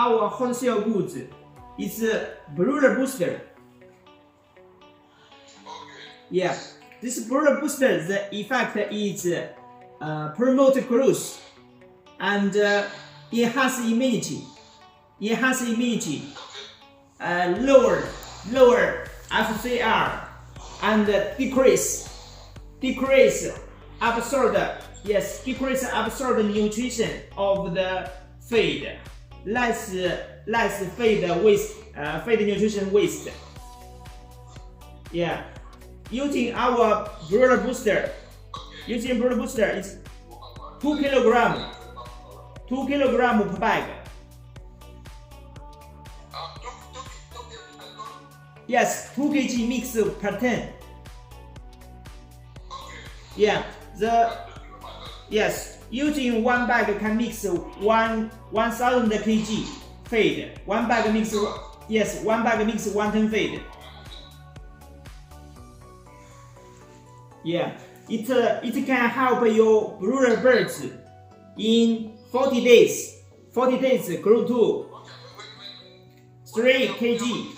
our wholesale goods. It's a broiler booster. Yeah, this broiler booster, the effect is promote growth and enhance immunity. Lower FCR and decrease absorbed nutrition of the feed, less feed nutrition waste. Yeah, using broiler booster is 2 kilogram per bag. Yes, 2 kg mix per ton. Yeah, using 1 bag can mix 1000 kg feed. 1 bag mix 1 ton feed. Yeah, it can help your broiler birds in 40 days grow to 3 kg.